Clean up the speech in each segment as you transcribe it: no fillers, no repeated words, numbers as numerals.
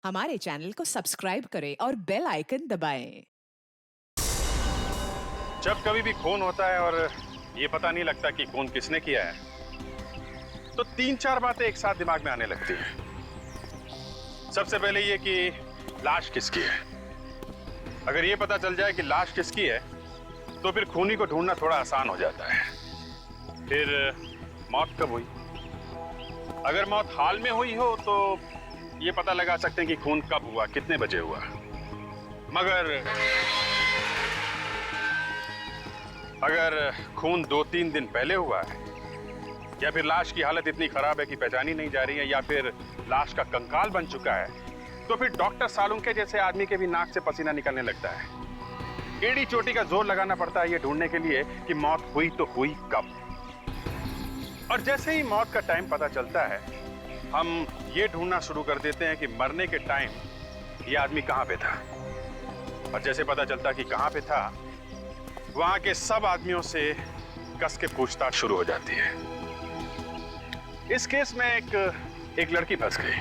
हमारे चैनल को सब्सक्राइब करें और बेल आइकन दबाएं। जब कभी भी खून होता है और ये पता नहीं लगता कि खून किसने किया है, तो 3-4 बातें एक साथ दिमाग में आने लगती हैं। सबसे पहले ये कि लाश किसकी है। अगर ये पता चल जाए कि लाश किसकी है, तो फिर खूनी को ढूंढना थोड़ा आसान हो जाता है। फिर मौत कब हुई? अगर मौत हाल में हुई हो तो ये पता लगा सकते हैं कि खून कब हुआ, कितने बजे हुआ। मगर अगर खून 2-3 दिन पहले हुआ है, या फिर लाश की हालत इतनी खराब है कि पहचानी नहीं जा रही है, या फिर लाश का कंकाल बन चुका है, तो फिर डॉक्टर सालुंके जैसे आदमी के भी नाक से पसीना निकलने लगता है। एड़ी चोटी का जोर लगाना पड़ता है ये ढूंढने के लिए कि मौत हुई तो हुई कब। और जैसे ही मौत का टाइम पता चलता है, हम ये ढूंढना शुरू कर देते हैं कि मरने के टाइम ये आदमी कहां पे था। और जैसे पता चलता कि कहां पे था, वहां के सब आदमियों से कस के पूछताछ शुरू हो जाती है। इस केस में एक लड़की फंस गई।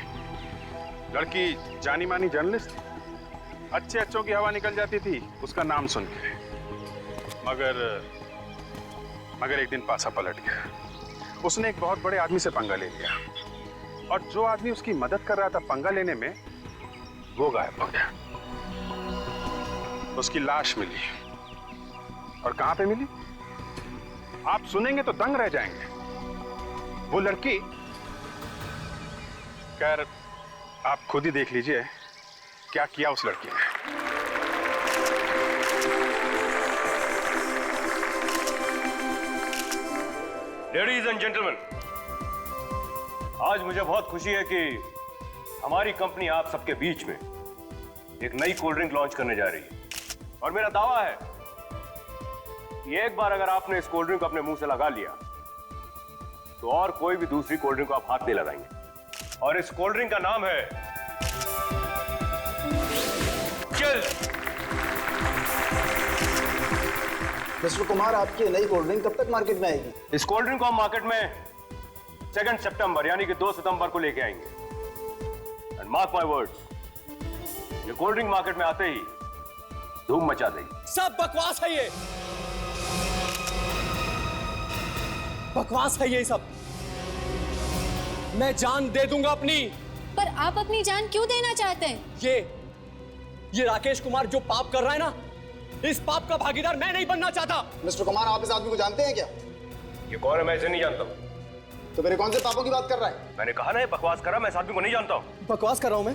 लड़की जानी मानी जर्नलिस्ट थी, अच्छे अच्छों की हवा निकल जाती थी उसका नाम सुन के। मगर एक दिन पासा पलट गया। उसने एक बहुत बड़े आदमी से पंगा ले लिया, और जो आदमी उसकी मदद कर रहा था पंगा लेने में, वो गायब हो गया। उसकी लाश मिली। और कहां पे मिली? आप सुनेंगे तो दंग रह जाएंगे। वो लड़की, खैर आप खुद ही देख लीजिए क्या किया उस लड़की ने। लेडीज एंड जेंटलमैन, आज मुझे बहुत खुशी है कि हमारी कंपनी आप सबके बीच में एक नई कोल्ड ड्रिंक लॉन्च करने जा रही है। और मेरा दावा है कि एक बार अगर आपने इस कोल्ड ड्रिंक को अपने मुंह से लगा लिया, तो और कोई भी दूसरी कोल्ड ड्रिंक को आप हाथ नहीं लगाएंगे। और इस कोल्ड ड्रिंक का नाम है चिल। मिस्टर कुमार, आपकी नई कोल्ड ड्रिंक कब तक मार्केट में आएगी? इस कोल्ड ड्रिंक को हम मार्केट में 2 सितंबर यानी कि 2 सितंबर को लेके आएंगे। एंड मार्क माय वर्ड्स, ये कोल्ड ड्रिंक मार्केट में आते ही धूम मचा देगी। सब बकवास है ये, बकवास है ये सब। मैं जान दे दूंगा अपनी। पर आप अपनी जान क्यों देना चाहते हैं? ये राकेश कुमार जो पाप कर रहा है ना, इस पाप का भागीदार मैं नहीं बनना चाहता। मिस्टर कुमार, आप इस आदमी को जानते हैं क्या? ये कौन है? मैं इसे नहीं जानता। तो मेरे कौन से पापों की बात कर रहा है? मैंने कहा ना ये बकवास कर रहा, मैं इस आदमी को नहीं जानता हूं। बकवास कर रहा हूं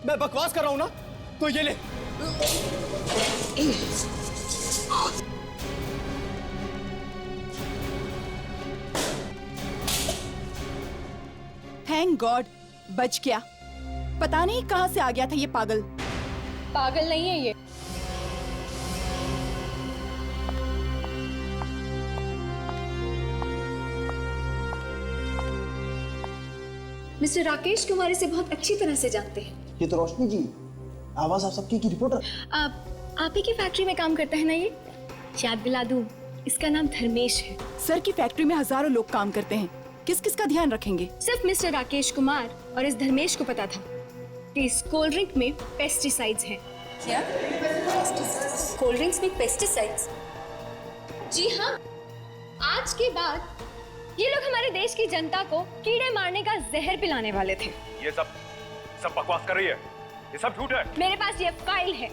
मैं बकवास कर रहा हूं ना, तो ये ले। थैंक गॉड बच गया। पता नहीं कहां से आ गया था ये पागल। पागल नहीं है ये। मिस्टर राकेश कुमार इसे बहुत अच्छी तरह से जानते हैं। ये तो रोशनी जी, आवाज आप सबकी की रिपोर्टर। आप ही की फैक्ट्री में काम करता है ना ये? याद दिला दूं, इसका नाम धर्मेश है। सर की फैक्ट्री में हजारों लोग काम करते हैं, किस किस का ध्यान रखेंगे? सिर्फ मिस्टर राकेश कुमार और इस धर्मेश को पता था कि इस कोल्ड ड्रिंक में पेस्टिसाइड्स हैं। क्या? कोल्ड ड्रिंक्स में पेस्टिसाइड्स? जी हाँ। आज के बाद ये लोग हमारे देश की जनता को कीड़े मारने का जहर पिलाने वाले थे। ये सब बकवास कर रही है, ये सब झूठ है। मेरे पास ये फाइल है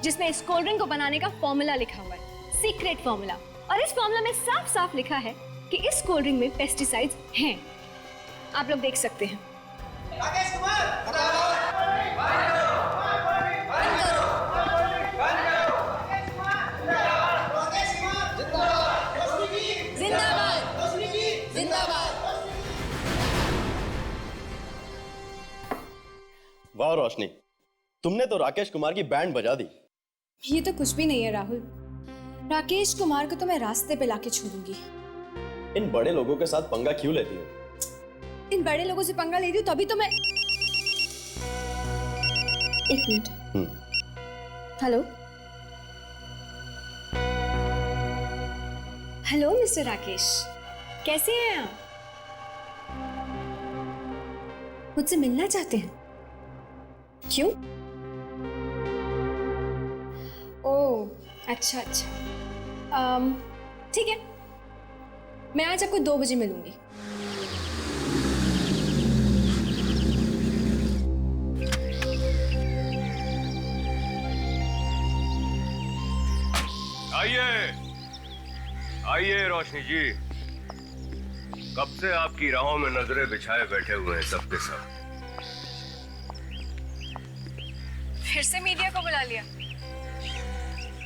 जिसमें इस कोल्ड ड्रिंक को बनाने का फॉर्मूला लिखा हुआ है, सीक्रेट फॉर्मूला। और इस फॉर्मूला में साफ साफ लिखा है कि इस कोल्ड ड्रिंक में पेस्टिसाइड्स हैं। आप लोग देख सकते हैं। राकेश कुमार, वाह रोशनी, तुमने तो राकेश कुमार की बैंड बजा दी। ये तो कुछ भी नहीं है राहुल। राकेश कुमार को तो मैं रास्ते पे लाके छोड़ूंगी। इन बड़े लोगों के साथ पंगा क्यों लेती हो? इन बड़े लोगों से पंगा ले रही हूँ तभी तो मैं। एक minute. Hello hello mister Rakesh, कैसे हैं आप? मुझसे मिलना चाहते हैं? क्यों? ओह अच्छा अच्छा, ठीक है, मैं आज आपको 2 बजे मिलूंगी। आइए आइए रोशनी जी, कब से आपकी राहों में नजरें बिछाए बैठे हुए हैं सबके सब। फिर से मीडिया को बुला लिया?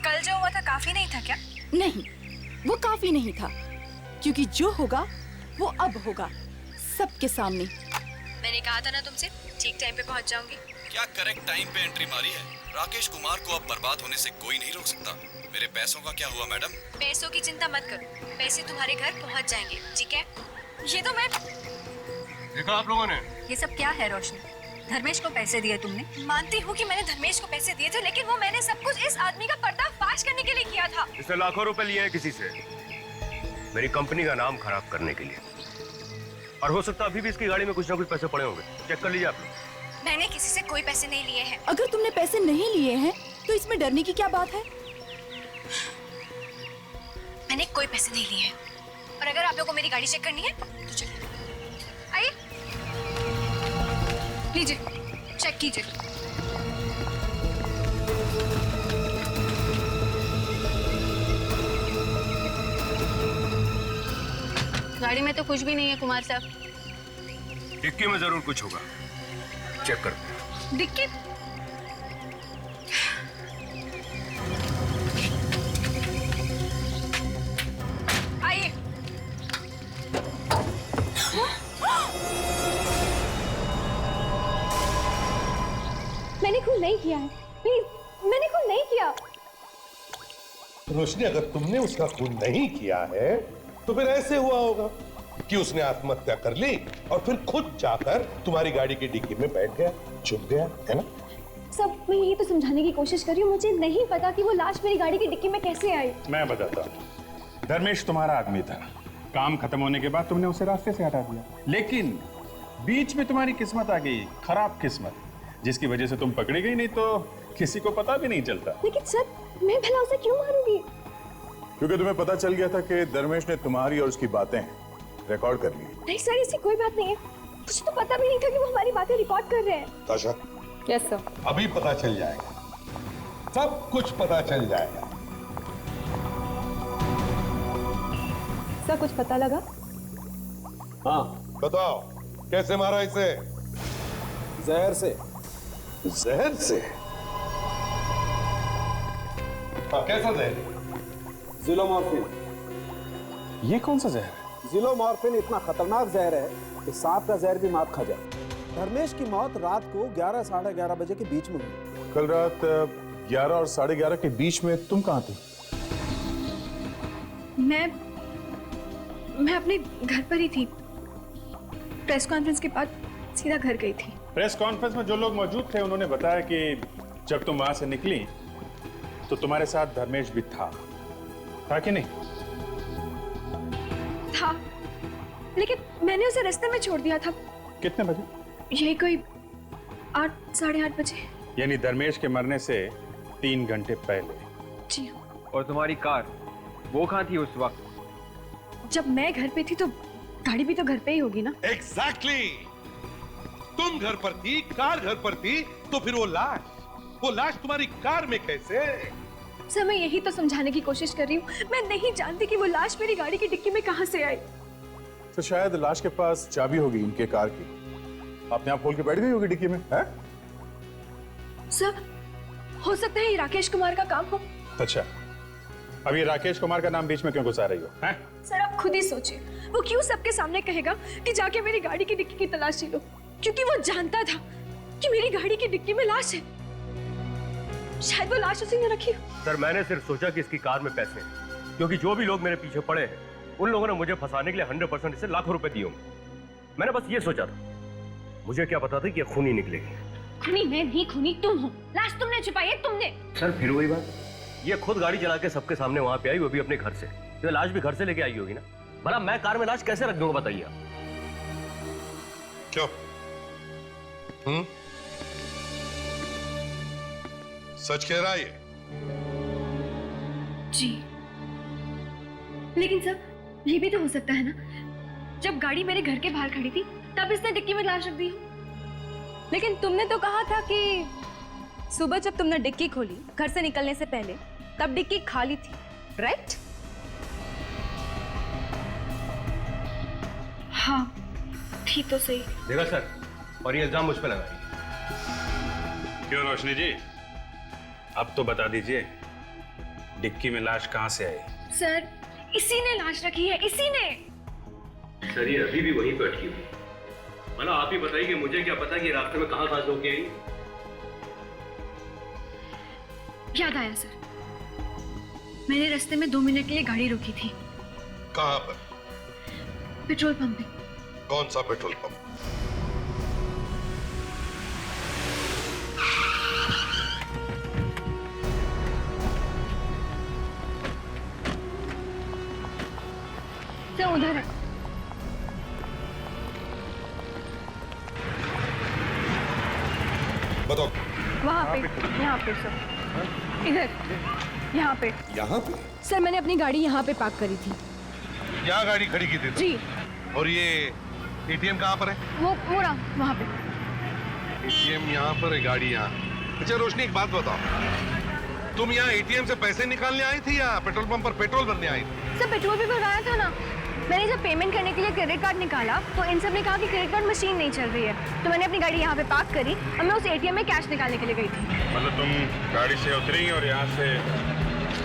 कल जो हुआ था काफी नहीं था क्या? नहीं, वो काफी नहीं था, क्योंकि जो होगा वो अब होगा, सबके सामने। मैंने कहा था ना तुमसे, ठीक टाइम पे पहुंच जाऊंगी। क्या करेक्ट टाइम पे एंट्री मारी है? राकेश कुमार को अब बर्बाद होने से कोई नहीं रोक सकता। मेरे पैसों का क्या हुआ मैडम? पैसों की चिंता मत करो, पैसे तुम्हारे घर पहुंच जाएंगे, ठीक है? ये तो मैं... देखा आप लोगों ने? ये सब क्या है रोशनी? धर्मेश को पैसे दिए तुमने? मानती हूँ कि मैंने धर्मेश को पैसे दिए थे, लेकिन वो मैंने सब कुछ इस आदमी का पर्दाफाश करने के लिए किया था। इसने लाखों रुपए लिए हैं किसी से, मेरी कंपनी का नाम खराब करने के लिए। और हो सकता है अभी भी इसकी गाड़ी में कुछ ना कुछ पैसे पड़े होंगे, चेक कर लीजिए आप लोग। मैंने किसी से कोई पैसे नहीं लिए हैं। अगर तुमने पैसे नहीं लिए हैं तो इसमें डरने की क्या बात है? मैंने कोई पैसे नहीं लिए हैं। और अगर आप लोगों को मेरी गाड़ी चेक करनी है तो चलिए, आइए, लीजिए, चेक कीजिए। गाड़ी में तो कुछ भी नहीं है कुमार साहब। डिक्की में जरूर कुछ होगा, चेक कर। डिक्की? आइए। मैंने खून नहीं किया है, प्लीज, मैंने खून नहीं किया। रोशनी, अगर तुमने उसका खून नहीं किया है तो फिर ऐसे हुआ होगा कि उसने आत्महत्या कर ली और फिर खुद जाकर तुम्हारी गाड़ी की डिक्की में बैठ गया, छुप गया, है ना? सब मैं यही तो समझाने की कोशिश कर रही हूँ, मुझे नहीं पता कि वो लाश मेरी गाड़ी की डिक्की में कैसे आई। मैं बताता हूँ। धर्मेश तुम्हारा आदमी था, काम खत्म होने के बाद तुमने उसे रास्ते से हटा दिया, लेकिन बीच में तुम्हारी किस्मत आ गई, खराब किस्मत, जिसकी वजह से तुम पकड़ी गई, नहीं तो किसी को पता भी नहीं चलता। लेकिन सर, मैं भला उसे क्यों मारूंगी? क्योंकि तुम्हें पता चल गया था कि धर्मेश ने तुम्हारी और उसकी बातें रिकॉर्ड कर ली। नहीं सर, ऐसी कोई बात नहीं है, मुझे तो पता भी नहीं था कि वो हमारी बातें रिकॉर्ड कर रहे हैं। ताशा, यस सर। अभी पता चल जाएगा, सब कुछ पता चल जाएगा। सर, कुछ पता लगा? हाँ, बताओ, कैसे मारा इसे? जहर से। जहर से? हाँ, कैसा जहर? जिलोमॉर्फिन। ये कौन सा जहर? जिलोमॉर्फिन इतना खतरनाक जहर है कि सांप का जहर भी मात खा जाए। धर्मेश की मौत रात को 11 साढ़े 11 बजे के बीच में हुई। कल रात 11 और साढ़े 11 के बीच में तुम कहाँ थी? मैं अपने घर पर ही थी। प्रेस कॉन्फ्रेंस के बाद सीधा घर गई थी। प्रेस कॉन्फ्रेंस में जो लोग मौजूद थे उन्होंने बताया कि जब तुम वहां से निकली तो तुम्हारे साथ धर्मेश भी था कि नहीं? था, लेकिन मैंने उसे रास्ते में छोड़ दिया था। कितने बजे? यही कोई 8 साढ़े 8 बजे। यानी धर्मेश के मरने से 3 घंटे पहले। जी। और तुम्हारी कार, वो कहाँ थी उस वक्त? जब मैं घर पे थी तो गाड़ी भी तो घर पे ही होगी ना? एग्जैक्टली। तुम घर पर थी, कार घर पर थी, तो फिर वो लाश तुम्हारी कार में कैसे? सर, मैं यही तो समझाने की कोशिश कर रही हूँ, मैं नहीं जानती कि वो लाश मेरी गाड़ी की डिक्की में कहाँ से आई। तो शायद लाश के पास चाबी होगी इनके कार की, अपने आप खोल के बैठ गई होगी डिक्की में, है? सर, हो सकता है ये राकेश कुमार का काम हो। अच्छा, अब ये राकेश कुमार का नाम बीच में क्यों घुसा रही हो? हैं? सर, आप खुद ही सोचिए, वो क्यों सबके सामने कहेगा कि जाके मेरी गाड़ी की डिक्की की तलाशी लो? क्योंकि वो जानता था कि मेरी गाड़ी की डिक्की में लाश है। शायद वो लाश उसी ने रखी हो। सर, मैंने सिर्फ सोचा कि इसकी कार में पैसे हैं, क्योंकि जो भी लोग मेरे पीछे पड़े हैं उन लोगों ने मुझे फंसाने के लिए 100% इसे लाखों रुपए दिए होंगे। मैंने बस ये सोचा था, मुझे क्या पता था कि ये खूनी निकलेगी। खूनी मैं नहीं, खूनी तुम हो। लाश तुमने छुपाई है, तुमने। सर, फिर वही बात, ये खुद गाड़ी चला के सबके सामने वहां पे आई, वो भी अपने घर से। तो लाश भी घर से लेके आई होगी ना? भला मैं कार में लाश कैसे रख दूंगा, बताइए आप। क्यों? सच कह रहा है ये? जी, लेकिन सर ये भी तो हो सकता है ना, जब गाड़ी मेरे घर के बाहर खड़ी थी तब इसने डिक्की में लाश रख दी हो। लेकिन तुमने तो कहा था कि सुबह जब तुमने डिक्की खोली घर से निकलने से पहले, तब डिक्की खाली थी, राइट? हाँ, थी तो सही। देखा सर, और ये इल्जाम मुझ पे लगाइए। क्यों रोशनी जी, अब तो बता दीजिए डिक्की में लाश कहां से आई? सर, इसी ने लाश रखी है, इसी ने। सर ये अभी भी वहीं पे अटकी हुई। मतलब आप ही बताइए, मुझे क्या पता कि रास्ते में कहां सो के आई। याद आया सर, मैंने रास्ते में 2 मिनट के लिए गाड़ी रोकी थी। कहां पर? पेट्रोल पंप पे। कौन सा पेट्रोल पंप? सर उधर है। बताओ। वहाँ पे, यहाँ पे सर, इधर, यहाँ पे। यहाँ पे? सर मैंने अपनी गाड़ी यहाँ पे पार्क करी थी। यहाँ गाड़ी खड़ी की थी तुम? जी। और ये एटीएम कहाँ पर है? वो रहा, वहाँ पे। एटीएम यहाँ पर है, गाड़ी यहाँ। अच्छा रोशनी, एक बात बताओ, तुम यहाँ एटीएम से पैसे निकालने आई थी या पेट्रोल पंप पर पेट्रोल भरने आई थी? सर पेट्रोल भी भराया था ना। मैंने जब पेमेंट करने के लिए क्रेडिट कार्ड निकाला तो इन सब ने कहा कि क्रेडिट कार्ड मशीन नहीं चल रही है, तो मैंने अपनी गाड़ी यहाँ पे पार्क करी और मैं उस एटीएम में कैश निकालने के लिए गई थी। मतलब तुम गाड़ी से उतरी और यहाँ से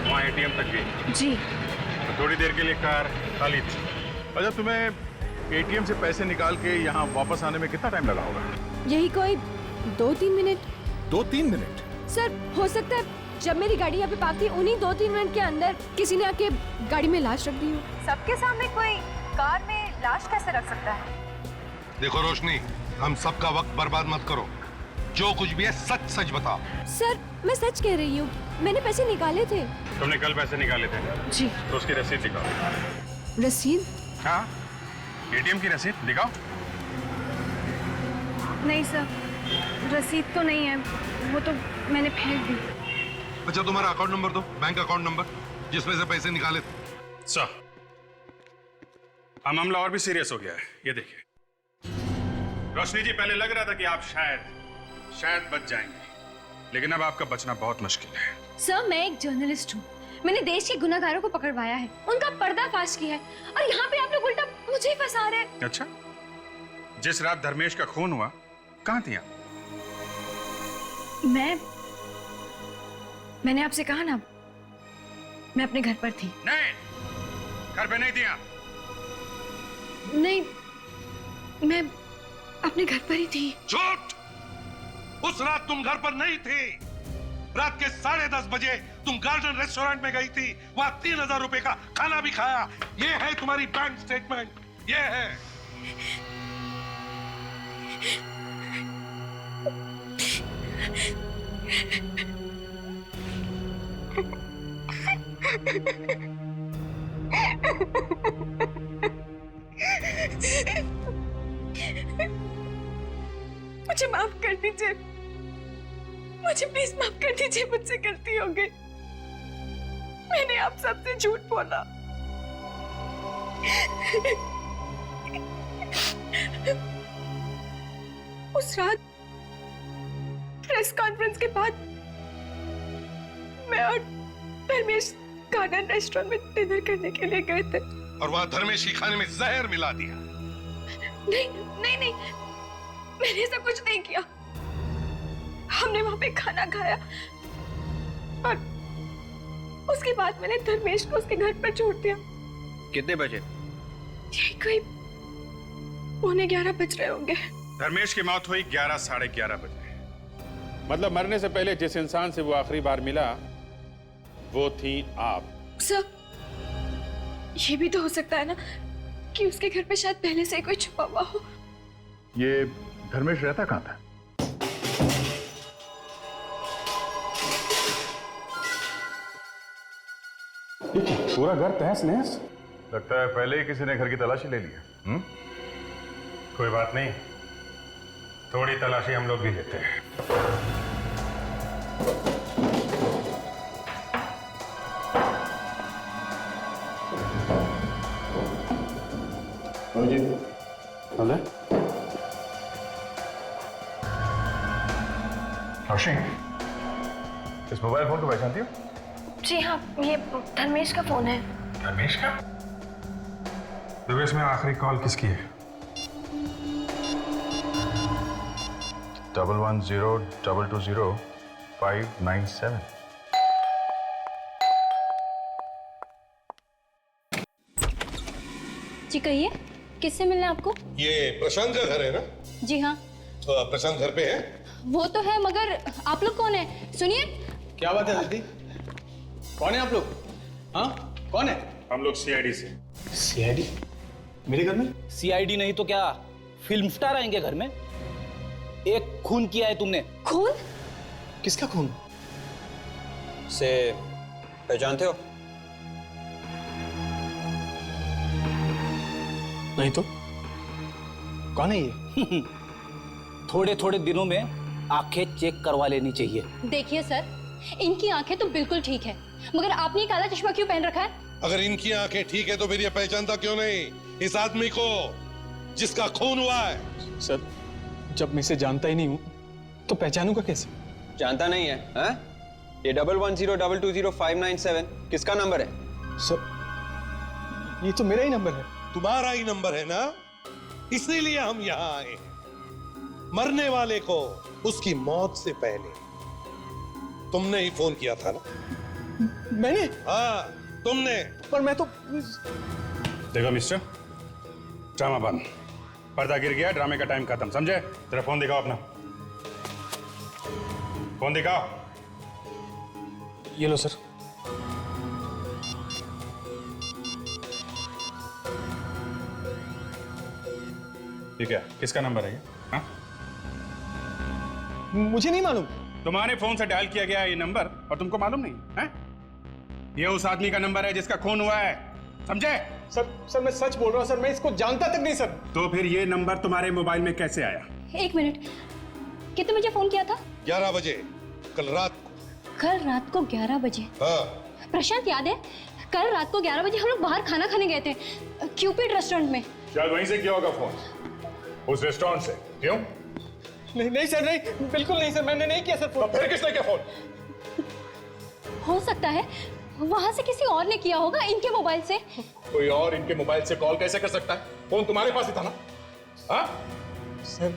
वहाँ एटीएम तक गई? जी। तो थोड़ी देर के लिए कार खाली थी। अच्छा, तुम्हें एटीएम से पैसे निकाल के यहाँ वापस आने में कितना टाइम लगा होगा? यही कोई 2-3 मिनट। 2-3 मिनट? सर हो सकता है जब मेरी गाड़ी यहाँ पे पार्क थी उन्हीं 2-3 मिनट के अंदर किसी ने आके गाड़ी में लाश रख दी हो। सबके सामने कोई कार में लाश कैसे रख सकता है? देखो रोशनी, हम सबका वक्त बर्बाद मत करो, जो कुछ भी है सच सच बताओ। सर मैं सच कह रही हूँ, मैंने पैसे निकाले थे। तुमने कल पैसे निकाले थे? जी। तो उसकी रसीद दिखाओ। रसीद? हाँ, एटीएम की रसीद दिखाओ। नहीं सर, रसीद तो नहीं है, वो तो मैंने फेंक दी। अच्छा तुम्हारा अकाउंट नंबर दो, बैंक अकाउंट नंबर जिसमें से पैसे निकाले थे। सर, मामला और भी सीरियस हो गया है, ये देखिए। रोशनी जी, पहले लग रहा था कि आप शायद बच जाएंगे, लेकिन अब आपका बचना बहुत मुश्किल है। सर मैं एक जर्नलिस्ट हूँ, मैंने देश के गुनाहगारों को पकड़वाया है, उनका पर्दाफाश किया है, और यहाँ पे आप लोग उल्टा मुझे ही फंसा रहे हैं। अच्छा, जिस रात धर्मेश का खून हुआ कहाँ थी आप? मैंने आपसे कहा ना, मैं अपने घर पर थी। नहीं, घर पे नहीं थी आप। नहीं, मैं अपने घर पर ही थी। झूठ! उस रात तुम घर पर नहीं थी। रात के 10:30 बजे तुम गार्डन रेस्टोरेंट में गई थी, वहां 3000 रुपए का खाना भी खाया। ये है तुम्हारी बैंक स्टेटमेंट, ये है। मुझे माफ कर दीजिए, मुझे प्लीज माफ कर दीजिए, मुझसे गलती हो गई। मैंने आप सबसे झूठ बोला। उस रात प्रेस कॉन्फ्रेंस के बाद मैं और धर्मेश गार्डन रेस्टोरेंट में डिनर करने के लिए गए थे, और वहां धर्मेश की खाने में जहर मिला दिया। नहीं नहीं नहीं, मैंने ऐसा कुछ नहीं किया। हमने वहां पे खाना खाया और उसके बाद मैंने धर्मेश को उसके घर पर छोड़ दिया। कितने बजे? यही कोई 11:15 बज रहे होंगे। धर्मेश की मौत हुई 11 साढ़े 11 बजे। मतलब मरने से पहले जिस इंसान से वो आखिरी बार मिला वो थी आप। सर, ये भी तो हो सकता है ना कि उसके घर पे शायद पहले से कोई छुपा हुआ हो। ये धर्मेश रहता कहाँ था? पूरा घर तहस नहस। लगता है पहले ही किसी ने घर की तलाशी ले लिया। कोई बात नहीं, थोड़ी तलाशी हम लोग भी लेते हैं। रोशनी, इस मोबाइल फोन को पहचानती हो? जी हाँ, ये धर्मेश का फोन है। धर्मेश का? दिवेश में आखिरी कॉल किसकी है? 110220-597। जी कहिए, किससे मिलना है आपको? ये प्रशांत का घर है ना? जी हाँ। तो प्रशांत घर पे है? वो तो है, मगर आप लोग कौन है? सुनिए। क्या बात है दीदी? कौन है आप लोग? हाँ, कौन है? हम लोग सीआईडी से। सीआईडी? मेरे घर में? सीआईडी नहीं तो क्या फिल्म स्टार आएंगे घर में? एक खून किया है तुमने। खून? किसका खून? से पहचानते हो? नहीं तो कौन है ये? थोड़े थोड़े दिनों में आंखें चेक करवा लेनी चाहिए। देखिए सर, इनकी आंखें तो बिल्कुल ठीक है, मगर आपने ये काला चश्मा क्यों पहन रखा है? अगर इनकी आंखें ठीक है तो फिर ये पहचानता क्यों नहीं इस आदमी को जिसका खून हुआ है? सर, जब मैं इसे जानता ही नहीं हूँ तो पहचानूंगा कैसे? जानता नहीं है? हाँ? ये 110220-597 किसका नंबर है? सर, ये तो मेरा ही नंबर है। तुम्हारा ही नंबर है ना? इसीलिए हम यहाँ आए हैं। मरने वाले को उसकी मौत से पहले तुमने ही फोन किया था ना? मैंने? हाँ, तुमने। पर मैं तो... देखो मिस्टर, ड्रामा बंद। पर्दा गिर गया, ड्रामे का टाइम खत्म, समझे? तेरा फोन दिखाओ अपना। फोन दिखाओ। ये लो सर। ठीक है, किसका नंबर है ये? हाँ? मुझे नहीं मालूम। तुम्हारे फोन से डायल किया गया ये नंबर और तुमको मालूम नहीं है? ये उस आदमी का नंबर है जिसका खून हुआ है, समझे? सर मैं सच बोल रहा हूँ सर, मैं इसको जानता तक नहीं सर। तो फिर ये नंबर तुम्हारे मोबाइल में कैसे आया? एक मिनट, कितने बजे फोन किया था? 11 बजे कल रात को। कल रात को 11 बजे? हाँ। प्रशांत याद है? कल रात को 11 बजे हम लोग बाहर खाना खाने गए थे, क्यूपिड रेस्टोरेंट में। शायद वहीं से किया होगा फोन, उस रेस्टोरेंट से। क्यों? नहीं सर, नहीं, बिल्कुल नहीं सर, मैंने नहीं किया सर फोन। तो फिर किसने किया फोन? हो सकता है वहां से किसी और ने किया होगा, इनके मोबाइल से। कोई और इनके मोबाइल से कॉल कैसे कर सकता है? फोन तुम्हारे पास ही था ना? हाँ? सर,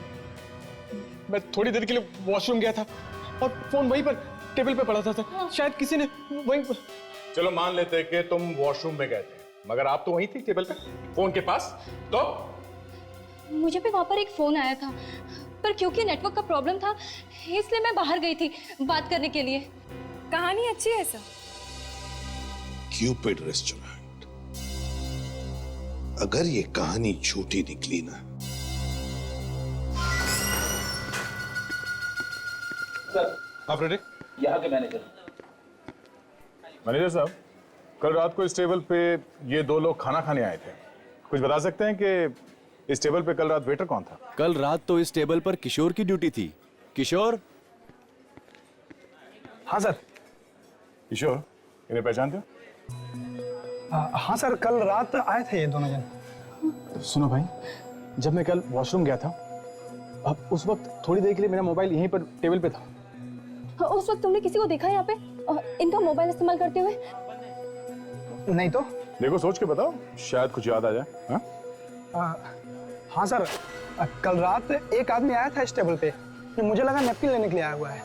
मैं थोड़ी देर के लिए वॉशरूम गया था और फोन वहीं पर टेबल पे पड़ा था सर। शायद किसी ने वहीं पर... चलो मान लेते कि तुम वॉशरूम में गए थे, मगर आप तो वहीं थी टेबल पे, फोन के पास। तो मुझे भी वहां पर एक फोन आया था, पर क्योंकि नेटवर्क का प्रॉब्लम था इसलिए मैं बाहर गई थी बात करने के लिए। कहानी अच्छी है सर। क्यूपिड रेस्टोरेंट, अगर ये कहानी झूठी निकली ना। सर, आप रेडी? यहाँ के मैनेजर। मैनेजर साहब, कल रात को इस टेबल पे ये दो लोग खाना खाने आए थे। कुछ बता सकते हैं कि इस टेबल पे कल रात वेटर कौन था? कल रात तो इस टेबल पर किशोर की ड्यूटी थी। किशोर? हाँ सर। किशोर, इन्हें पहचानते हो? हाँ सर, कल रात आए थे ये दोनों जन। सुनो भाई, जब मैं कल वॉशरूम गया था, अब उस वक्त थोड़ी देर के लिए मेरा मोबाइल यहीं पर टेबल पे था। उस वक्त तुमने किसी को देखा यहाँ पे इनका मोबाइल इस्तेमाल करते हुए? नहीं तो। देखो, सोच के बताओ, शायद कुछ याद आ जाए। हाँ? हाँ सर, कल रात एक आदमी आया था इस टेबल पे, मुझे लगा नैपकिन लेने के लिए आया हुआ है।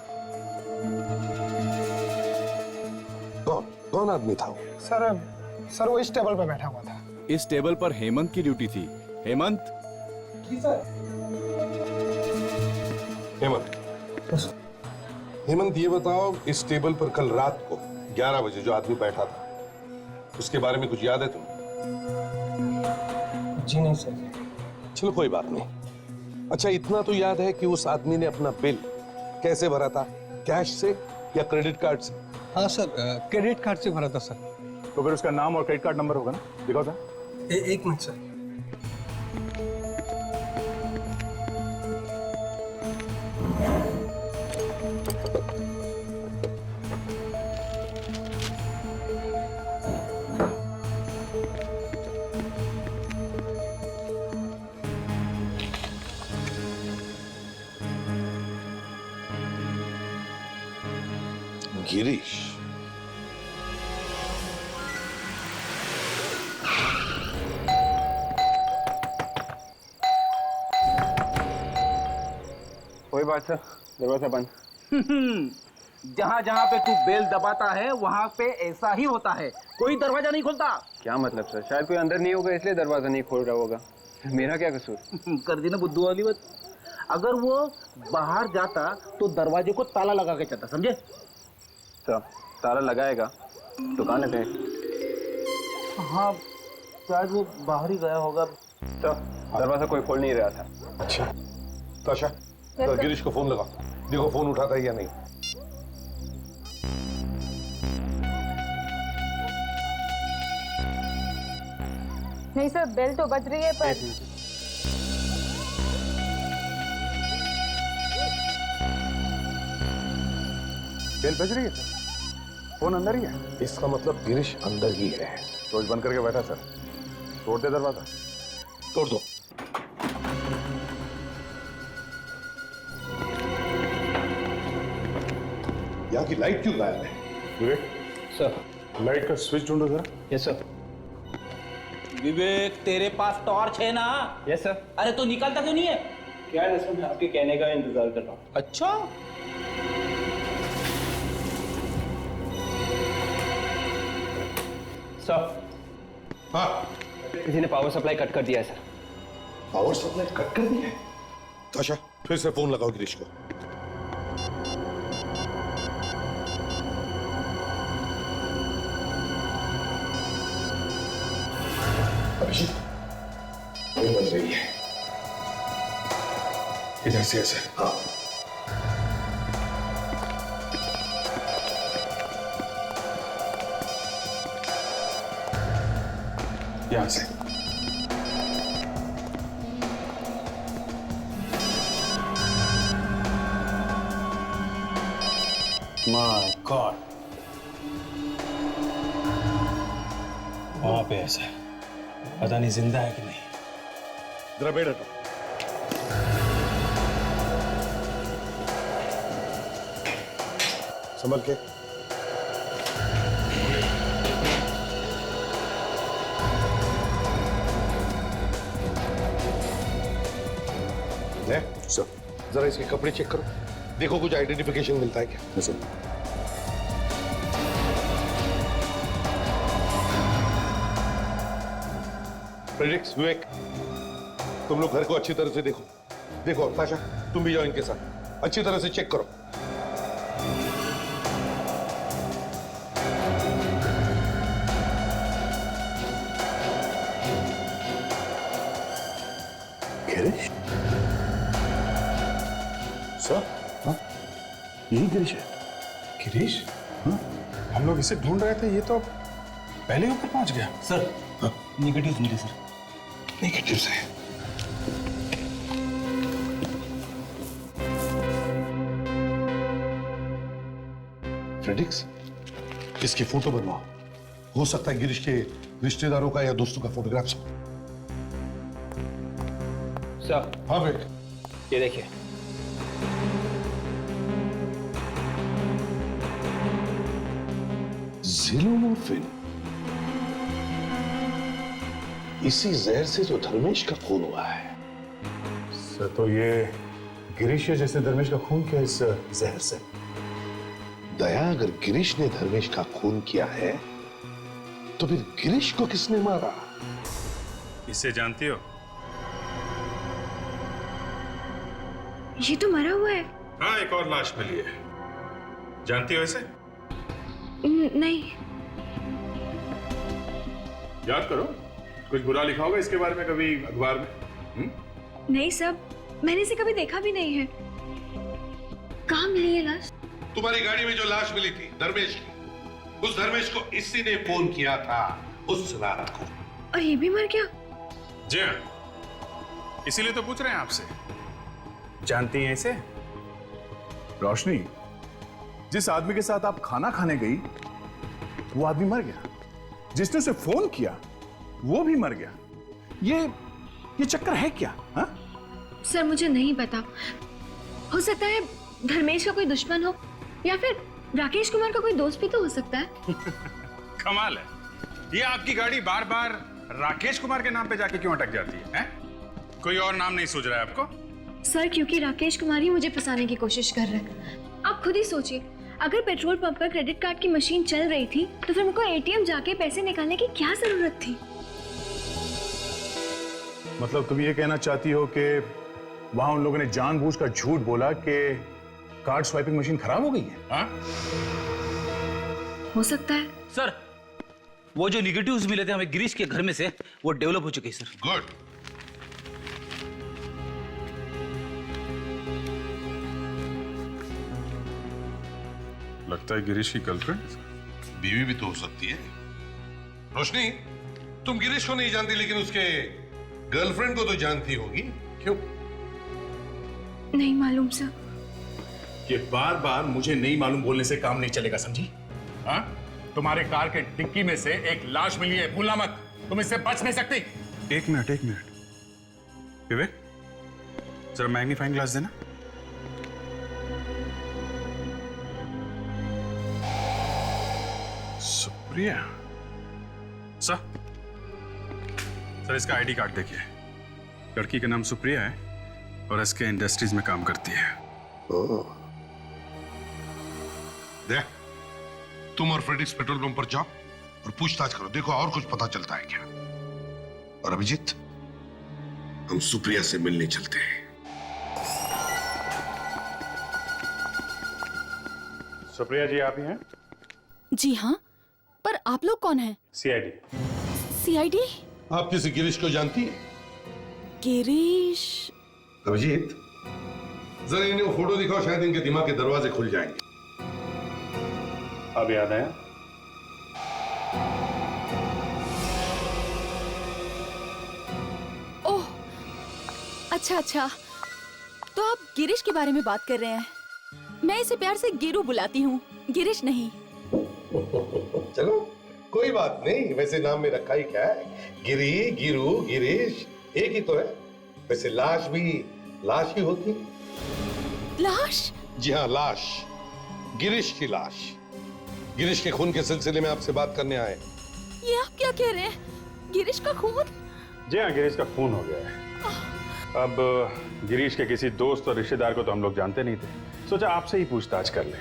कौन आदमी था वो? सर वो इस टेबल पे बैठा हुआ था। इस टेबल पर हेमंत की ड्यूटी थी। हेमंत? जी सर। हेमंत, ये बताओ, इस टेबल पर कल रात को 11 बजे जो आदमी बैठा था, उसके बारे में कुछ याद है तुम्हें? जी नहीं सर। चलो कोई बात नहीं। अच्छा, इतना तो याद है कि उस आदमी ने अपना बिल कैसे भरा था? कैश से या क्रेडिट कार्ड से? हाँ सर, क्रेडिट कार्ड से भरा था सर। तो फिर उसका नाम और क्रेडिट कार्ड नंबर होगा ना? दिखाओ सर। एक मिनट सर। गिरीश। कोई बात सर, दरवाजा बंद। जहाँ जहाँ पे तू बेल दबाता है वहाँ पे ऐसा ही होता है, कोई दरवाजा नहीं खुलता। क्या मतलब सर? शायद कोई अंदर नहीं होगा इसलिए दरवाजा नहीं खोल रहा होगा। मेरा क्या कसूर? कर दी ना बुद्धू वाली बात। अगर वो बाहर जाता तो दरवाजे को ताला लगा के जाता, समझे? तो ताला लगाएगा तो कहाँ लगे? हाँ शायद वो बाहर ही गया होगा। तो दरवाजा कोई खोल नहीं रहा था। अच्छा ताशा, गिरीश को फोन लगा, देखो फोन उठाता है या नहीं। नहीं सर, बेल तो बज रही है पर बेल बज रही है सर, फोन अंदर ही है। इसका मतलब गिरीश अंदर ही है। रोज बंद करके बैठा सर, तोड़ दे दरवाजा। तोड़ दो। यहाँ की लाइट क्यों गायब है? विवेक सर, लाइट का स्विच ढूंढो जरा। Yes sir. विवेक तेरे पास टॉर्च है ना? Yes sir. अरे तो निकालता क्यों नहीं है? क्या है सर, मैं आपके कहने का इंतजार कर रहा हूँ। अच्छा सर, हाँ किसी ने पावर सप्लाई कट कर दिया है सर। पावर सप्लाई कट कर दिया है? ताशा फिर से फोन लगाओ गिरीश को। अभिजीत, बेल बज रही है। इधर से है सर। हाँ यहां से। माय गॉड, वहां पे ऐसा पता नहीं जिंदा है कि नहीं। जरा बैठ हटो। संभल के। ले सर, जरा इसके कपड़े चेक करो, देखो कुछ आइडेंटिफिकेशन मिलता है क्या। सर प्रेडिक्स, विवेक, तुम लोग घर को अच्छी तरह से देखो। देखो ताशा, तुम भी जाओ इनके साथ, अच्छी तरह से चेक करो। गिरीश सर, हाँ यही गिरीश है। गिरीश? हाँ, हम लोग इसे ढूंढ रहे थे, ये तो पहले ऊपर पहुंच गया। सर, नेगेटिव मिले सर। नेगेटिव है। फ्रेडिक्स, इसकी फोटो बनवाओ। हो सकता है गिरीश के रिश्तेदारों का या दोस्तों का फोटोग्राफ्स हो। सर। हाँ बेट, ये देखिए। ज़िलोमोर्फिन, इसी जहर से जो धर्मेश का खून हुआ है। सर तो ये गिरीश है जैसे धर्मेश का खून किया इस जहर से। दया, अगर गिरीश ने धर्मेश का खून किया है तो फिर गिरीश को किसने मारा? इसे जानती हो? ये तो मरा हुआ है। हाँ, एक और लाश मिली है। जानती हो इसे? नहीं। याद करो, कुछ बुरा लिखा होगा इसके बारे में कभी अखबार में? नहीं सब, मैंने इसे कभी देखा भी नहीं है। कहाँ मिली है लाश? तुम्हारी गाड़ी में जो लाश मिली थी धर्मेश की, उस धर्मेश को इसी ने फोन किया था उस रात को। और ये भी मर गया? जी हाँ, इसीलिए तो पूछ रहे हैं आपसे। जानती हैं इसे? रोशनी, जिस आदमी के साथ आप खाना खाने गई वो आदमी मर गया, जिसने उसे फोन किया वो भी मर गया। ये चक्कर है क्या? हा? सर मुझे नहीं पता, हो सकता है धर्मेश का कोई दुश्मन हो या फिर राकेश कुमार का कोई दोस्त भी तो हो सकता है। कमाल है, ये आपकी गाड़ी बार बार राकेश कुमार के नाम पे जाके क्यों अटक जाती है? कोई और नाम नहीं सूझ रहा है आपको? सर क्योंकि राकेश कुमार ही मुझे फंसाने की कोशिश कर रहे हैं। आप खुद ही सोचिए, अगर पेट्रोल पंप पर क्रेडिट कार्ड की मशीन चल रही थी तो फिर मुझको एटीएम जाके पैसे निकालने की क्या जरूरत थी? मतलब तुम ये कहना चाहती हो कि वहां उन लोगों ने जानबूझकर झूठ बोला कि कार्ड स्वाइपिंग मशीन खराब हो गई है? हाँ? हो सकता है। सर वो जो निगेटिव्स मिले थे हमें गिरीश के घर में से, वो डेवलप हो चुके हैं सर। गुड। लगता है गिरीश की गर्लफ्रेंड, बीवी भी तो हो सकती है। रोशनी, तुम गिरीश को नहीं जानती लेकिन उसके गर्लफ्रेंड को तो जानती होगी, क्यों? नहीं मालूम सर। ये बार बार मुझे नहीं मालूम बोलने से काम नहीं चलेगा, समझी? हाँ? तुम्हारे कार के डिक्की में से एक लाश मिली है, भूलना मत, तुम इससे बच नहीं सकती। एक मिनट विवेक, जरा मैग्नीफाइंग ग्लास देना। सुप्रिया सर इसका आईडी कार्ड देखिए। लड़की का नाम सुप्रिया है और एसके इंडस्ट्रीज में काम करती है। देख, तुम और फ्रेडिक्स पेट्रोल पंप पर जाओ और पूछताछ करो, देखो और कुछ पता चलता है क्या। और अभिजीत, हम सुप्रिया से मिलने चलते हैं। सुप्रिया जी, आप ही हैं? जी हाँ, पर आप लोग कौन हैं? सीआईडी। सीआईडी? आप किसी गिरीश को जानती हैं? गिरीश? अभिजीत, जरा इन्हें वो फोटो दिखाओ, शायद इनके दिमाग के दरवाजे खुल जाएंगे। अब याद आया? ओह, अच्छा, तो आप गिरीश के बारे में बात कर रहे हैं। मैं इसे प्यार से गिरू बुलाती हूँ, गिरीश नहीं। चलो कोई बात नहीं, वैसे नाम में रखा ही क्या है, गिरी, गिरू, गिरीश एक ही तो है। वैसे लाश भी लाश ही होती है। लाश? जी हाँ, लाश, गिरीश की लाश। गिरीश के खून के सिलसिले में आपसे बात करने आए। ये आप क्या कह रहे हैं? गिरीश का खून? जी हाँ, गिरीश का खून हो गया है। अब गिरीश के किसी दोस्त और रिश्तेदार को तो हम लोग जानते नहीं थे, सोचा आपसे ही पूछताछ कर लें।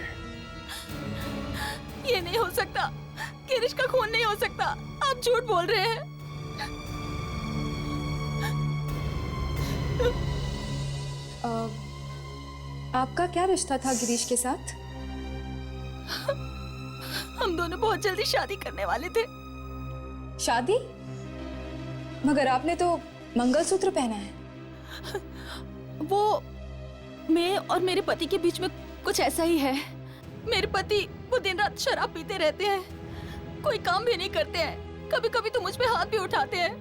ये नहीं हो सकता, गिरीश का खून नहीं हो सकता, आप झूठ बोल रहे हैं। आपका क्या रिश्ता था गिरीश के साथ? हम दोनों बहुत जल्दी शादी करने वाले थे। शादी? मगर आपने तो मंगलसूत्र पहना है। वो मैं और मेरे पति के बीच में कुछ ऐसा ही है। मेरे पति वो दिन रात शराब पीते रहते हैं, कोई काम भी नहीं करते हैं, कभी कभी तो मुझ पे हाथ भी उठाते हैं।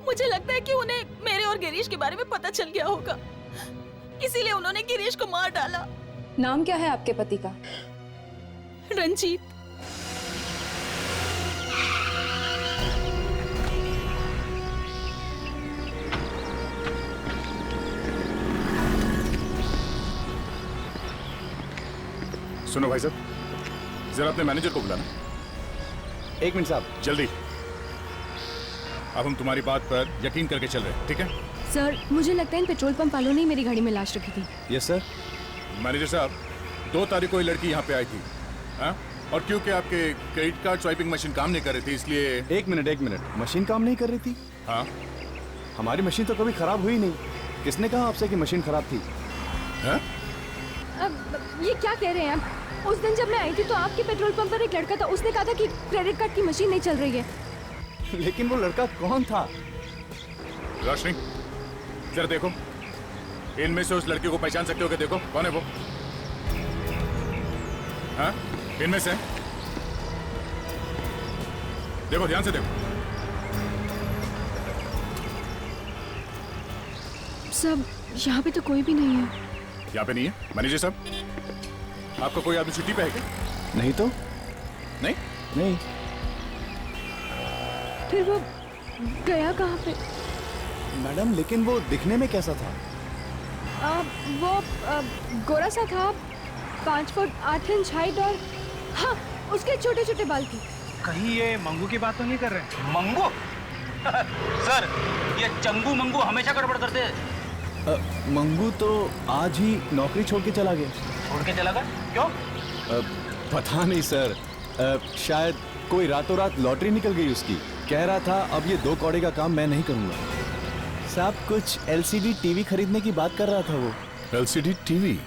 मुझे लगता है कि उन्हें मेरे और गिरीश के बारे में पता चल गया होगा, इसीलिए उन्होंने गिरीश को मार डाला। नाम क्या है आपके पति का? रंजीत। सुनो भाई साहब, जरा अपने मैनेजर को बुलाना। एक मिनट साहब। जल्दी। अब हम तुम्हारी बात पर यकीन करके चल रहे हैं, ठीक है? सर मुझे लगता है इन पेट्रोल पंप वालों ने मेरी गाड़ी में लाश रखी थी। Yes sir. मैनेजर साहब, 2 तारीख को ये लड़की यहाँ पे आई थी, हाँ? और क्योंकि आपके क्रेडिट कार्ड स्वाइपिंग मशीन काम नहीं कर रही थी, इसलिए। एक मिनट, मशीन काम नहीं कर रही थी? हाँ। हमारी मशीन तो कभी खराब हुई नहीं। किसने कहा आपसे कि मशीन खराब थी? हाँ? अब ये क्या कह रहे हैं आप? उस दिन जब मैं आई थी तो आपके पेट्रोल पंप पर एक लड़का था, उसने कहा था कि क्रेडिट कार्ड की मशीन नहीं चल रही है। लेकिन वो लड़का कौन था? रोशनी, जरा देखो, इनमें से उस लड़की को पहचान सकते हो क्या? देखो कौन है वो? हाँ? इनमें से देखो, ध्यान से देखो। सब यहाँ पे तो कोई भी नहीं है। यहाँ पे नहीं है? मैनेजर साहब, आपका कोई आदमी छुट्टी पे है क्या? नहीं तो। नहीं। फिर वो गया कहाँ पे? मैडम, लेकिन वो दिखने में कैसा था? वो गोरा सा था, 5 फुट 8 इंच हाइट और हाँ उसके छोटे छोटे बाल थी। कहीं ये मंगू की बात तो नहीं कर रहे? मंगू? सर ये चंगू मंगू हमेशा गड़बड़ करते हैं। मंगू तो आज ही नौकरी छोड़ के चला गया। छोड़ के चला गया? क्यों? पता नहीं सर, शायद कोई रातों रात लॉटरी निकल गई उसकी। कह रहा था अब ये 2 कौड़े का काम मैं नहीं करूंगा। साहब कुछ LCD टीवी खरीदने की बात कर रहा था वो। LCD TV?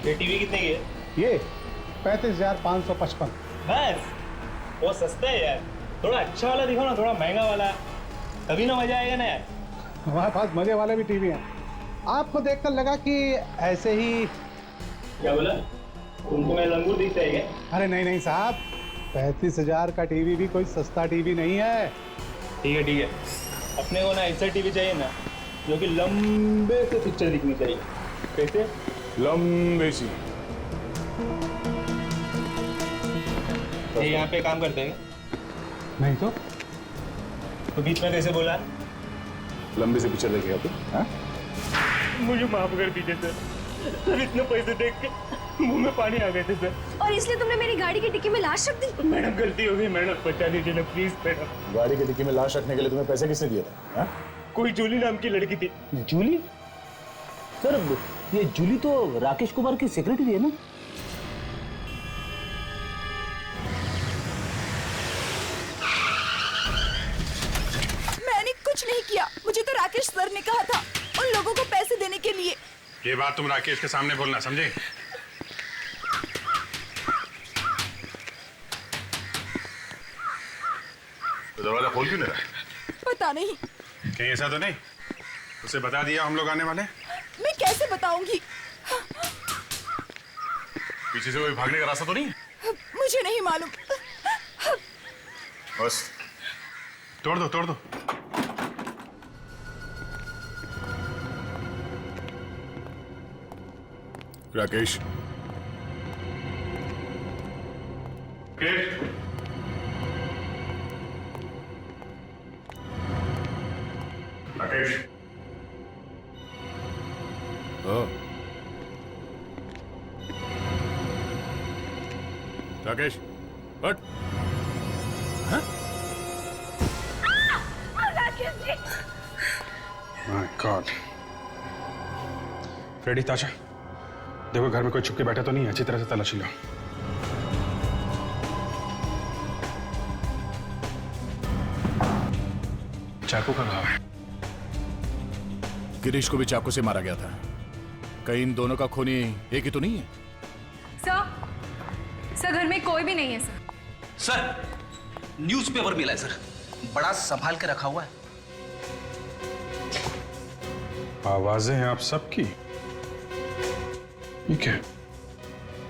ये टीवी कितने की है? ये 35,555। बस वो सस्ता है यार। थोड़ा अच्छा वाला दिखाओ ना, थोड़ा महंगा वाला, तभी ना मजा आएगा ना यार। हमारे पास मजे वाले भी टीवी हैं। आपको देखकर लगा कि ऐसे ही। क्या बोला? तुमको मैं लंगूर दिखता है क्या? अरे नहीं नहीं साहब, 35,000 का टीवी भी कोई सस्ता टीवी नहीं है। ठीक है ठीक है, अपने को ना ऐसा टीवी चाहिए ना जो कि लंबे से पिक्चर दिखनी चाहिए। कैसे? लंबे सी। ये यहाँ पे काम करते हैं? नहीं तो बीच में कैसे बोला? लंबे से पिक्चर देखेगा तू? हाँ? मुझे माफ कर दीजिए सर, सर इतने पैसे देख के मुंह में पानी आ गए थे सर। और इसलिए तुमने मेरी गाड़ी की डिक्की में लाश रख दी? मैडम गलती हो गई मैडम, बचा लीजिए ना प्लीज मैडम। गाड़ी की डिक्की में लाश रखने के लिए तुम्हें पैसे किसने दिए थे? हाँ? कोई जूली नाम की लड़की थी। जूली? सर ये जूली तो राकेश कुमार की सेक्रेटरी है ना? मैंने कुछ नहीं किया, मुझे तो राकेश सर ने कहा था उन लोगों को पैसे देने के लिए। ये बात तुम राकेश के सामने बोलना, समझे? तो दरवाजा खोल क्यों नहीं रहा? पता नहीं। कहीं ऐसा तो नहीं उसे बता दिया हम लोग आने वाले? मैं कैसे बताऊंगी? पीछे से कोई भागने का रास्ता तो नहीं? मुझे नहीं मालूम। बस तोड़ दो, तोड़ दो। राकेश, राकेश, राकेश, हट। हाँ? My God. फ्रेडी, ताशा, देखो घर में कोई छुप के बैठा तो नहीं है, अच्छी तरह से तलाशी लो। चाकू का घाव है। गिरीश को भी चाकू से मारा गया था। कहीं इन दोनों का खूनी एक ही तो नहीं है? सर घर में कोई भी नहीं है सर। सर न्यूज़पेपर मिला है सर, बड़ा संभाल के रखा हुआ है। आवाजें हैं आप सबकी। ये क्या?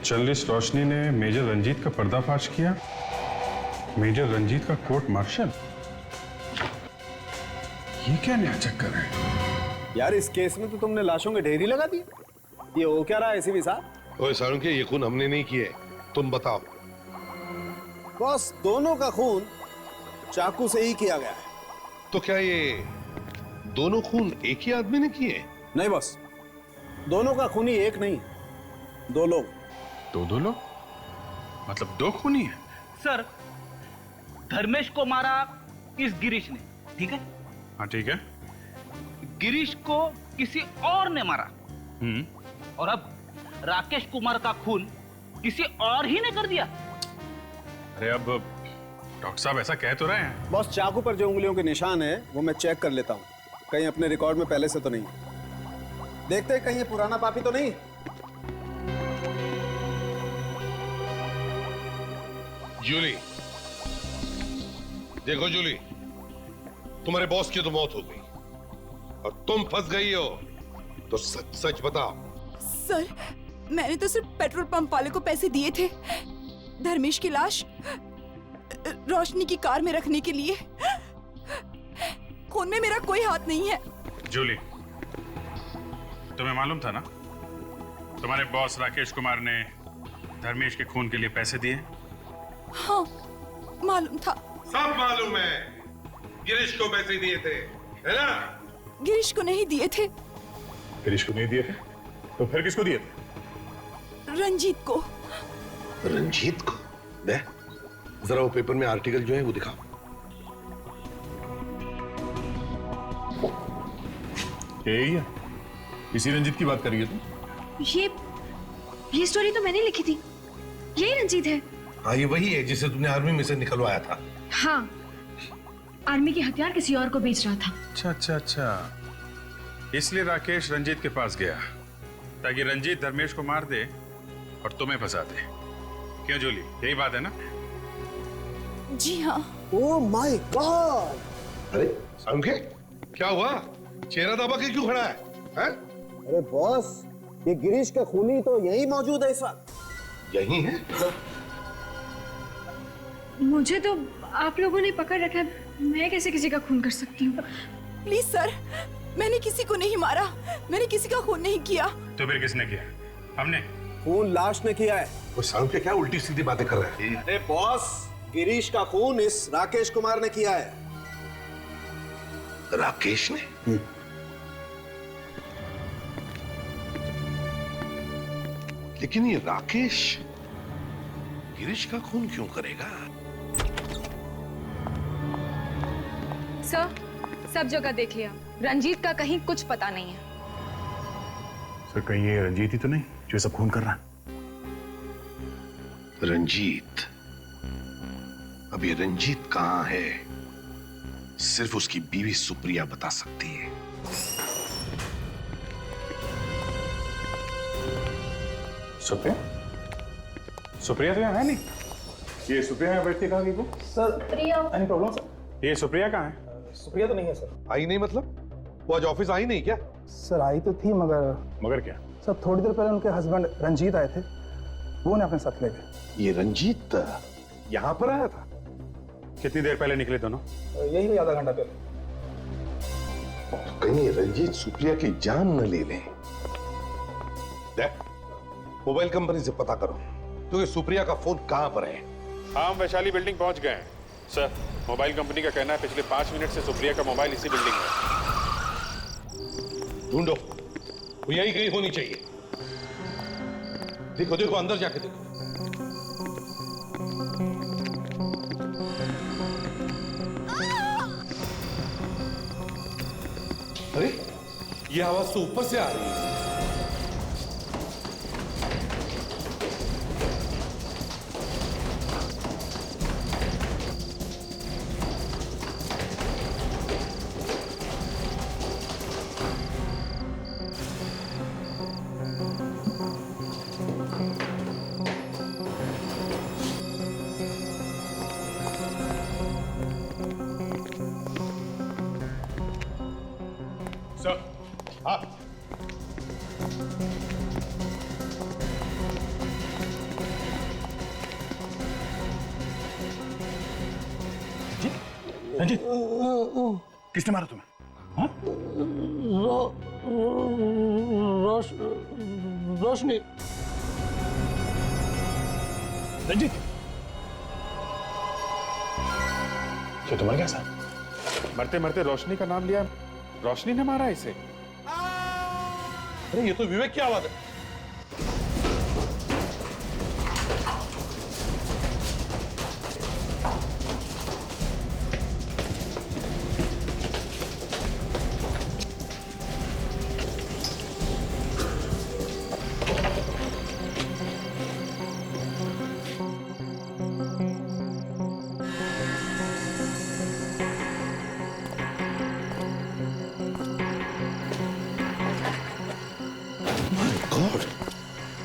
जर्नलिस्ट रोशनी ने मेजर रंजीत का पर्दाफाश किया। मेजर रंजीत का कोर्ट मार्शल। ये क्या नया चक्कर है? यार इस केस में तो तुमने लाशों के ढेरी लगा दिए। ये हो क्या रहा है एसीपी साहब? ओए सारुंके, ये खून हमने नहीं किए, तुम बताओ। बॉस, दोनों का खून चाकू से ही किया गया है। तो क्या ये दोनों खून एक ही आदमी ने किए? नहीं बॉस, दोनों का खूनी एक नहीं, 2 लोग। दो लोग? मतलब 2 खूनी है? सर धर्मेश को मारा इस गिरीश ने, ठीक है? हाँ ठीक है। गिरीश को किसी और ने मारा। और अब राकेश कुमार का खून किसी और ही ने कर दिया। अरे अब डॉक्टर साहब ऐसा कह तो रहे हैं। बॉस, चाकू पर जो उंगलियों के निशान है वो मैं चेक कर लेता हूँ, कहीं अपने रिकॉर्ड में पहले से तो नहीं। देखते हैं कहीं ये पुराना पापी तो नहीं। जूली, देखो जूली, तुम्हारे बॉस की तो मौत हो गई और तुम फंस गई हो, तो सच सच बताओ। सर मैंने तो सिर्फ पेट्रोल पंप वाले को पैसे दिए थे धर्मेश की लाश रोशनी की कार में रखने के लिए। खून में मेरा कोई हाथ नहीं है। जूली, तुम्हें मालूम था ना तुम्हारे बॉस राकेश कुमार ने धर्मेश के खून के लिए पैसे दिए? हाँ, मालूम था। सब मालूम है। गिरीश को पैसे दिए थे, है ना? गिरीश को नहीं दिए थे। गिरीश को नहीं दिए थे? तो फिर किसको दिए थे? रंजीत को। रंजीत को? दे जरा वो पेपर में आर्टिकल जो है वो दिखा। यही है, इसी रंजीत की बात कर रही है तुम? ये स्टोरी तो मैंने लिखी थी। यही रंजीत है। हाँ, ये वही है जिसे तुमने आर्मी में से निकलवाया था। हाँ, आर्मी के हथियार किसी और को बेच रहा था। अच्छा अच्छा अच्छा, इसलिए राकेश रंजीत के पास गया ताकि रंजीत धर्मेश को मार दे और तुम्हें फंसा दे। क्यों जूली, यही बात है ना? जी हाँ। Oh my God! अरे समझे क्या हुआ? चेहरा दबा के क्यों खड़ा है? अरे बॉस, ये गिरीश का खूनी तो यही मौजूद है इस वक्त। यही है? मुझे तो आप लोगों ने पकड़ रखा है, मैं कैसे किसी का खून कर सकती हूँ? प्लीज सर, मैंने किसी को नहीं मारा, मैंने किसी का खून नहीं किया। तो फिर किसने किया? हमने। खून लाश ने किया है। वो साहब के क्या उल्टी सीधी बातें कर रहे हैं? अरे बॉस, गिरीश का खून इस राकेश कुमार ने किया है। राकेश ने? लेकिन ये राकेश गिरीश का खून क्यों करेगा? सर, सब जगह देख लिया, रंजीत का कहीं कुछ पता नहीं है। सर कहीं ये रंजीत ही तो नहीं जो सब खून कर रहा है? रंजीत? अब ये रंजीत कहां है, सिर्फ उसकी बीवी सुप्रिया बता सकती है। सुप्रिया? सुप्रिया तो यहाँ है नहीं। ये सुप्रिया यहाँ बैठती कहाँ गई वो? Sir, Priya. Any problem sir? ये सुप्रिया कहाँ है? सुप्रिया तो नहीं है सर। आई नहीं मतलब? वो आज ऑफिस आई नहीं क्या? सर आई तो थी, मगर क्या? सर थोड़ी देर पहले उनके हस्बैंड रंजीत आए थे, वो उन्हें अपने साथ ले गए। ये रंजीत यहाँ पर आया था? कितनी देर पहले निकले दोनों? यही हुई आधा घंटा पहले। तो कहीं रंजीत सुप्रिया की जान न ले लें। देख, मोबाइल कंपनी से पता करो तो ये सुप्रिया का फोन कहां पर है। हाँ, हम वैशाली बिल्डिंग पहुंच गए हैं। सर, मोबाइल कंपनी का कहना है पिछले 5 मिनट से सुप्रिया का मोबाइल इसी बिल्डिंग में है। ढूंढो, वो यही कहीं होनी चाहिए। देखो देखो, अंदर जाके देखो। अरे, ये आवाज तो ऊपर से आ रही है। सर, हाँ, रंजीत, किसने मारा तुम्हें? हाँ? रोशनी। रंजीत, क्या तुम्हारा क्या साहब? मरते मरते रोशनी का नाम लिया। रोशनी ने मारा इसे? अरे ये तो विवेक की आवाज है।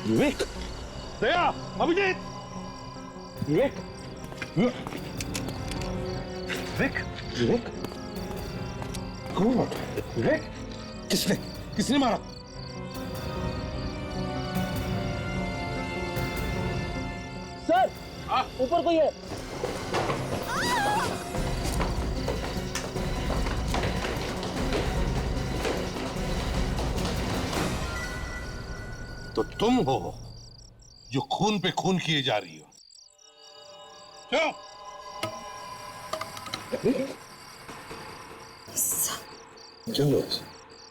विवेक, दया, अभिजीत, विवेक, विवेक, विवेक, कौन? विवेक, किसने मारा? सर, ऊपर कोई है। तो तुम हो जो खून पे खून किए जा रही हो। क्यों?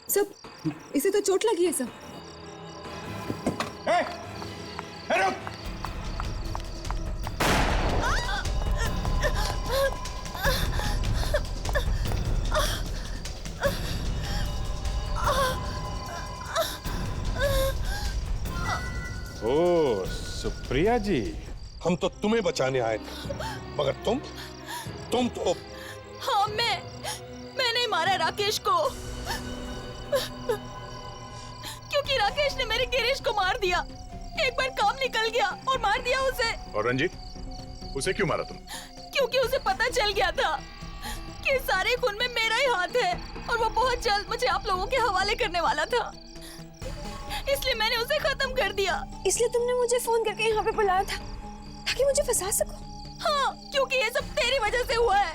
सब इसे तो चोट लगी है सब। ओह सुप्रिया जी, हम तो तुम्हें बचाने आए थे, मगर तुम तो। हाँ मैंने ही मारा राकेश को, क्योंकि राकेश ने मेरे गिरीश को मार दिया। एक बार काम निकल गया और मार दिया उसे। और रंजीत, उसे क्यों मारा तुम? क्योंकि उसे पता चल गया था कि सारे खून में मेरा ही हाथ है और वो बहुत जल्द मुझे आप लोगों के हवाले करने वाला था, इसलिए मैंने उसे खत्म कर दिया। इसलिए तुमने मुझे फोन करके यहाँ पे बुलाया था ताकि मुझे फंसा सको? हाँ, क्योंकि ये सब तेरी वजह से हुआ है।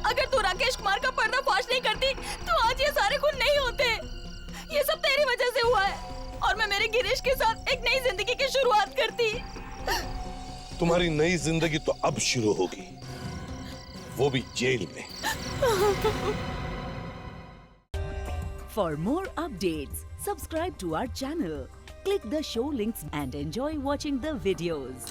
अगर तू राकेश कुमार का पर्दाफाश नहीं करती तो आज ये सारे खून नहीं होते। ये सब तेरी वजह से हुआ है और मैं मेरे गिरीश के साथ एक नई जिंदगी की शुरुआत करती। तुम्हारी नई जिंदगी तो अब शुरू होगी, वो भी जेल में। For more updates, subscribe to our channel, click the show links and enjoy watching the videos.